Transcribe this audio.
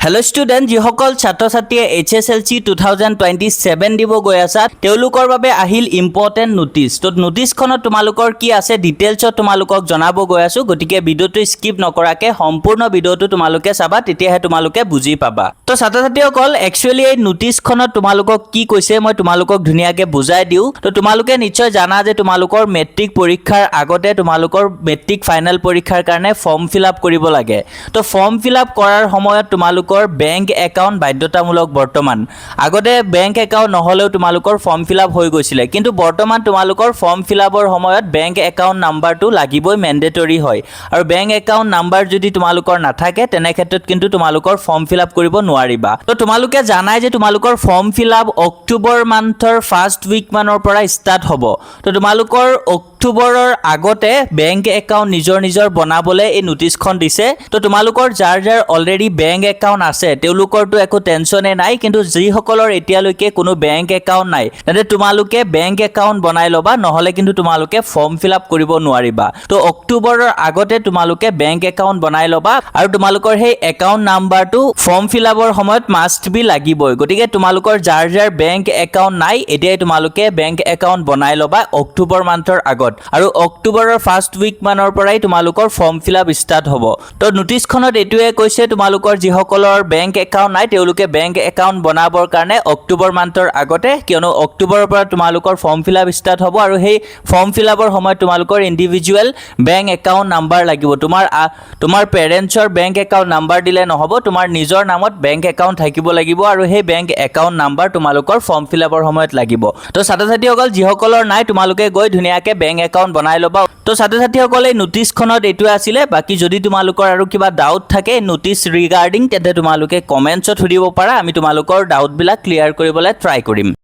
Hello' student, যিসকল ছাত্ৰ ছাত্ৰীয়ে HSLC 2027 দিব গৈ আছা তেওঁলোকৰ বাবে আহিল ইম্পৰ্টেণ্ট নোটিছ। তো নোটিছখনত তোমালোকৰ কি আছে ডিটেইলছত তোমালোকক জনাব গৈ আছোঁ, গতিকে ভিডিঅ'টো স্কিপ নকৰাকৈ সম্পূৰ্ণ ভিডিঅ'টো তোমালোকে চাবা, তেতিয়াহে তোমালোকে বুজি পাবা। তো ছাত্ৰ ছাত্ৰীসকল, একচুৱেলি এই নোটিছখনত তোমালোকক কি কৈছে মই তোমালোকক ধুনীয়াকৈ বুজাই দিওঁ। তো তোমালোকে নিশ্চয় জানা যে তোমালোকৰ মেট্ৰিক পৰীক্ষাৰ আগতে তোমালোকৰ মেট্ৰিক ফাইনেল পৰীক্ষাৰ কাৰণে ফৰ্ম ফিল আপ কৰিব লাগে। তো ফৰ্ম ফিল আপ কৰাৰ সময়ত তোমালোকৰ বেংক একাউণ্ট বাধ্যতামূলক। বৰ্তমান আগতে বেংক একাউণ্ট নহ'লেও তোমালোকৰ ফৰ্ম ফিল আপ হৈ গৈছিলে, কিন্তু বৰ্তমান তোমালোকৰ ফৰ্ম ফিল আপৰ সময়ত বেংক একাউণ্ট নাম্বাৰটো লাগিবই, মেণ্ডেটৰী হয়। আৰু বেংক একাউণ্ট নাম্বাৰ যদি তোমালোকৰ নাথাকে তেনে ক্ষেত্ৰত কিন্তু তোমালোকৰ ফৰ্ম ফিল আপ কৰিব নোৱাৰিবা। তো তোমালোকে জানাই যে তোমালোকৰ ফৰ্ম ফিল আপ অক্টোবৰ মান্থৰ ফাৰ্ষ্ট উইক মানৰ পৰা ষ্টাৰ্ট হ'ব। তো তোমালোকৰ অক্টোবৰৰ আগতে বেংক একাউণ্ট নিজৰ বনাবলৈ এই নোটিছখন দিছে। তো তোমালোকৰ যাৰ অলৰেডি বেংক একাউণ্ট আছে তেওঁলোকৰতো একো টেনশ্যনে নাই, কিন্তু যিসকলৰ এতিয়ালৈকে কোনো বেংক একাউণ্ট নাই তেন্তে তোমালোকে বেংক একাউণ্ট বনাই ল'বা, নহ'লে কিন্তু তোমালোকে ফৰ্ম ফিল আপ কৰিব নোৱাৰিবা। তো অক্টোবৰৰ আগতে তোমালোকে বেংক একাউণ্ট বনাই ল'বা, আৰু তোমালোকৰ সেই একাউণ্ট নাম্বাৰটো ফৰ্ম ফিল আপৰ সময়ত মাষ্ট বি লাগিবই। গতিকে তোমালোকৰ যাৰ বেংক একাউণ্ট নাই এতিয়াই তোমালোকে বেংক একাউণ্ট বনাই ল'বা অক্টোবৰ মান্থৰ আগত, আৰু অক্টোবৰৰ ফাৰ্ষ্ট উইক মানৰ পৰাই তোমালোকৰ ফৰ্ম ফিল আপ ষ্টাৰ্ট হ'ব। তো নোটিছখনত এইটোৱে কৈছে তোমালোকৰ যিসকলৰ বেংক একাউণ্ট নাই তেওঁলোকে বেংক একাউণ্ট বনাবৰ কাৰণে অক্টোবৰ মান্থৰ আগতে, কিয়নো অক্টোবৰৰ পৰা তোমালোকৰ ফৰ্ম ফিল আপ ষ্টাৰ্ট হ'ব, আৰু সেই ফৰ্ম ফিল আপৰ সময়ত তোমালোকৰ ইণ্ডিভিজুৱেল বেংক একাউণ্ট নাম্বাৰ লাগিব। তোমাৰ পেৰেণ্টছৰ বেংক একাউণ্ট নাম্বাৰ দিলে নহ'ব, তোমাৰ নিজৰ নামত বেংক একাউণ্ট থাকিব লাগিব, আৰু সেই বেংক একাউণ্ট নাম্বাৰ তোমালোকৰ ফৰ্ম ফিল আপৰ সময়ত লাগিব। তো ছাত্ৰ ছাত্ৰীসকল, যিসকলৰ নাই তোমালোকে গৈ ধুনীয়াকৈ বেংক একাউণ্ট বনাই ল'বা। তো ছাত্ৰ ছাত্ৰীসকলে নোটিছখনত এইটোৱে আছিলে। বাকী যদি তোমালোকৰ আৰু কিবা ডাউট থাকে নোটিছ ৰিগাৰ্ডিং তেন্তে তোমালোকে কমেণ্টছত সুধিব পাৰা, আমি তোমালোকৰ ডাউটবিলাক ক্লিয়াৰ কৰিবলৈ ট্ৰাই কৰিম।